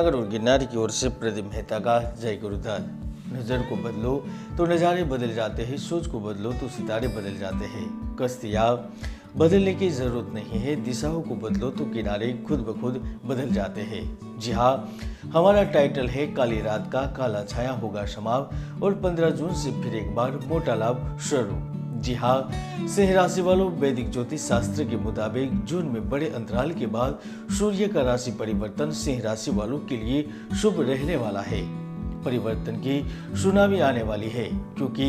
सागर और गिरनार की ओर से प्रदीप मेहता का जय गुरुदास। नजर को बदलो तो नज़ारे बदल जाते हैं, सोच को बदलो तो सितारे बदल जाते हैं। कश्तियाँ बदलने की जरूरत नहीं है, दिशाओं को बदलो तो किनारे खुद ब खुद बदल जाते हैं। जी हाँ, हमारा टाइटल है काली रात का काला छाया होगा समाप्त और 15 जून से फिर एक बार मोटा लाभ शुरू। जी हाँ, सिंह राशि वालों, वैदिक ज्योतिष शास्त्र के मुताबिक जून में बड़े अंतराल के बाद सूर्य का राशि परिवर्तन सिंह राशि वालों के लिए शुभ रहने वाला है। परिवर्तन की सुनामी आने वाली है क्योंकि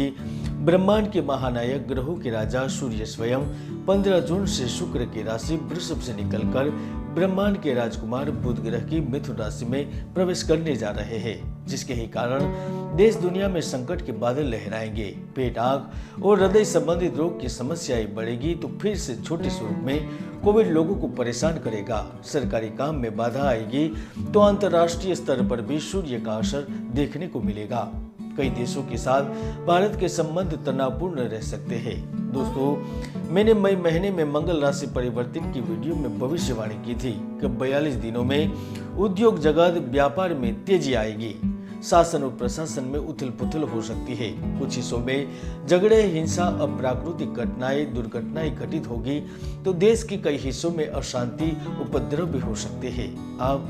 ब्रह्मांड के महानायक ग्रहों के राजा सूर्य स्वयं 15 जून से शुक्र की राशि वृषभ से निकलकर ब्रह्मांड के राजकुमार बुध ग्रह की मिथुन राशि में प्रवेश करने जा रहे हैं, जिसके ही कारण देश दुनिया में संकट के बादल लहराएंगे। पेट, आंख और हृदय संबंधित रोग की समस्याएं बढ़ेगी तो फिर से छोटे स्वरूप में कोविड लोगों को परेशान करेगा। सरकारी काम में बाधा आएगी तो अंतर्राष्ट्रीय स्तर पर भी सूर्य का असर देखने को मिलेगा। कई देशों के साथ भारत के संबंध तनावपूर्ण रह सकते हैं। दोस्तों, मैंने मई महीने में मंगल राशि परिवर्तन की वीडियो में भविष्यवाणी की थी कि 42 दिनों में उद्योग जगत व्यापार में तेजी आएगी। शासन और प्रशासन में उथल पुथल हो सकती है। कुछ हिस्सों में झगड़े, हिंसा, अप्राकृतिक घटनाएं, दुर्घटनाएं घटित होगी तो देश के कई हिस्सों में अशांति, उपद्रव भी हो सकते हैं। आप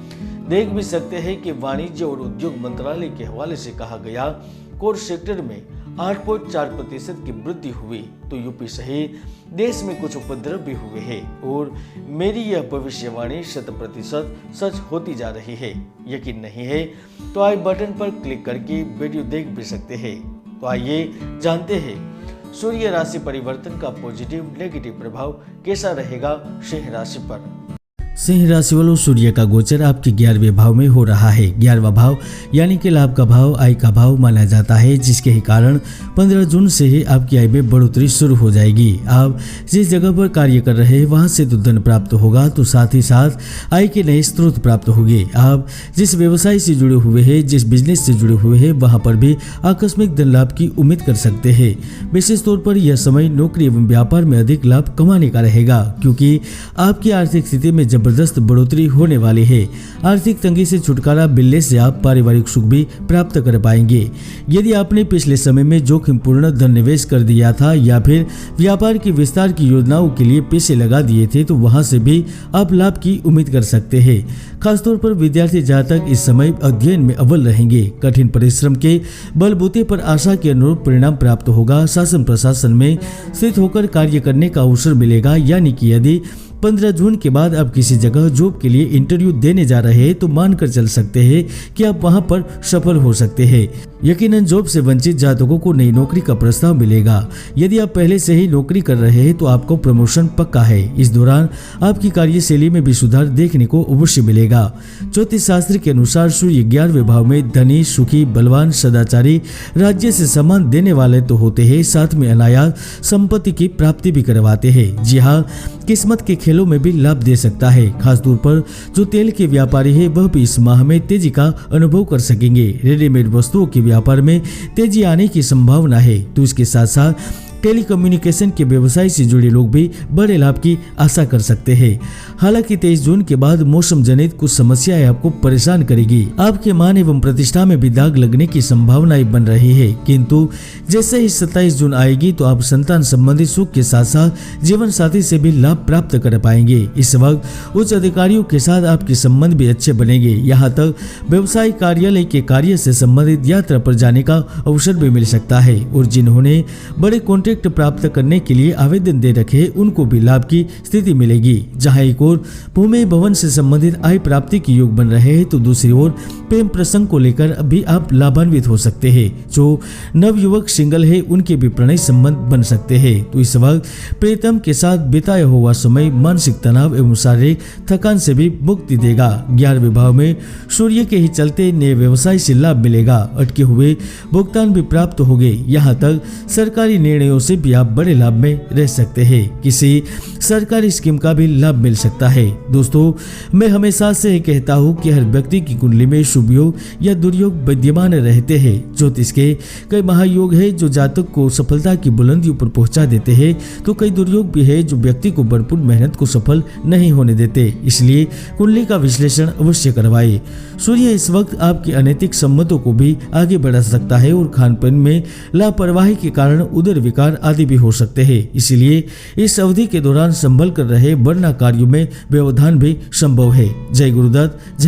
देख भी सकते हैं कि वाणिज्य और उद्योग मंत्रालय के हवाले से कहा गया कोर सेक्टर में 8.4% की वृद्धि हुई तो यूपी सहित देश में कुछ उपद्रव भी हुए हैं और मेरी यह भविष्यवाणी 100% सच होती जा रही है। यकीन नहीं है तो आई बटन पर क्लिक करके वीडियो देख भी सकते हैं। तो आइए जानते हैं सूर्य राशि परिवर्तन का पॉजिटिव नेगेटिव प्रभाव कैसा रहेगा सिंह राशि पर। सिंह राशि वालों, सूर्य का गोचर आपके 11वें भाव में हो रहा है। 11वां भाव यानी कि लाभ का भाव, आय का भाव माना जाता है, जिसके ही कारण 15 जून से ही आपकी आय में बढ़ोतरी शुरू हो जाएगी। आप जिस जगह पर कार्य कर रहे हैं वहां से तो धन प्राप्त होगा तो साथ ही साथ आय के नए स्रोत प्राप्त होंगे। आप जिस व्यवसाय से जुड़े हुए हैं, जिस बिजनेस से जुड़े हुए हैं, वहां पर भी आकस्मिक धन लाभ की उम्मीद कर सकते हैं। विशेष तौर पर यह समय नौकरी एवं व्यापार में अधिक लाभ कमाने का रहेगा क्योंकि आपकी आर्थिक स्थिति में जबरदस्त बढ़ोतरी होने वाली है। आर्थिक तंगी से छुटकारा मिलने से आप पारिवारिक सुख भी प्राप्त कर पाएंगे। यदि आपने पिछले समय में जोखिमपूर्ण धन निवेश कर दिया था या फिर व्यापार के विस्तार की योजनाओं के लिए पैसे लगा दिए थे तो वहां से भी आप लाभ की उम्मीद कर सकते हैं। खासतौर पर विद्यार्थी जहाँ तक इस समय अध्ययन में अव्वल रहेंगे। कठिन परिश्रम के बलबूते पर आशा के अनुरूप परिणाम प्राप्त होगा। शासन प्रशासन में स्थित होकर कार्य करने का अवसर मिलेगा, यानी कि यदि 15 जून के बाद आप किसी जगह जॉब के लिए इंटरव्यू देने जा रहे हैं तो मानकर चल सकते हैं कि आप वहां पर सफल हो सकते हैं। यकीनन जॉब से वंचित जातकों को नई नौकरी का प्रस्ताव मिलेगा। यदि आप पहले से ही नौकरी कर रहे हैं तो आपको प्रमोशन पक्का है। इस दौरान आपकी कार्यशैली में भी सुधार देखने को अवश्य मिलेगा। ज्योतिष शास्त्र के अनुसार सूर्य 11वें भाव में धनी, सुखी, बलवान, सदाचारी, राज्य से सम्मान देने वाले तो होते हैं, साथ में अनायास संपत्ति की प्राप्ति भी करवाते हैं। जी हाँ, किस्मत के खेलों में भी लाभ दे सकता है। खासतौर पर जो तेल के व्यापारी है वह भी इस माह में तेजी का अनुभव कर सकेंगे। रेडीमेड वस्तुओं के व्यापार में तेजी आने की संभावना है तो इसके साथ साथ टेलीकम्युनिकेशन के व्यवसाय से जुड़े लोग भी बड़े लाभ की आशा कर सकते हैं। हालांकि 23 जून के बाद मौसम जनित कुछ समस्याएं आपको परेशान करेगी। आपके मान एवं प्रतिष्ठा में भी दाग लगने की संभावनाएं बन रही है, किंतु जैसे ही 27 जून आएगी तो आप संतान संबंधी सुख के साथ साथ जीवन साथी से भी लाभ प्राप्त कर पाएंगे। इस वक्त उच्च अधिकारियों के साथ आपके संबंध भी अच्छे बनेंगे। यहाँ तक व्यवसाय कार्यालय के कार्य से संबंधित यात्रा पर जाने का अवसर भी मिल सकता है और जिन्होंने बड़े कॉन्ट्रैक्ट प्राप्त करने के लिए आवेदन दे रखे उनको भी लाभ की स्थिति मिलेगी। जहां एक ओर भूमि भवन से संबंधित आय प्राप्ति के योग बन रहे हैं तो दूसरी ओर प्रेम प्रसंग को लेकर भी आप लाभान्वित हो सकते हैं। जो नवयुवक सिंगल है उनके भी प्रणय संबंध बन सकते हैं। तो इस वक्त प्रीतम के साथ बिताया हुआ समय मानसिक तनाव एवं शारीरिक थकान से भी मुक्ति देगा। 11वें भाव में सूर्य के ही चलते नए व्यवसाय से लाभ मिलेगा। अटके हुए भुगतान भी प्राप्त होंगे। यहाँ तक सरकारी निर्णयों से भी आप बड़े लाभ में रह सकते हैं। किसी सरकारी स्कीम का भी लाभ मिल सकता है। दोस्तों, मैं हमेशा से कहता हूँ कि हर व्यक्ति की कुंडली में शुभ योग या दुर्योग विद्यमान रहते हैं। ज्योतिष के कई महायोग है जो जातक को सफलता की बुलंदियों पर पहुंचा देते हैं, तो कई दुर्योग भी है जो व्यक्ति को भरपूर मेहनत को सफल नहीं होने देते। इसलिए कुंडली का विश्लेषण अवश्य करवाइए। सूर्य इस वक्त आपकी अनैतिक सम्मतों को भी आगे बढ़ा सकता है और खानपान में लापरवाही के कारण उदर विकार आदि भी हो सकते हैं। इसलिए इस अवधि के दौरान संभल कर रहे, वरना कार्यों में व्यवधान भी संभव है। जय गुरुदत्त। जय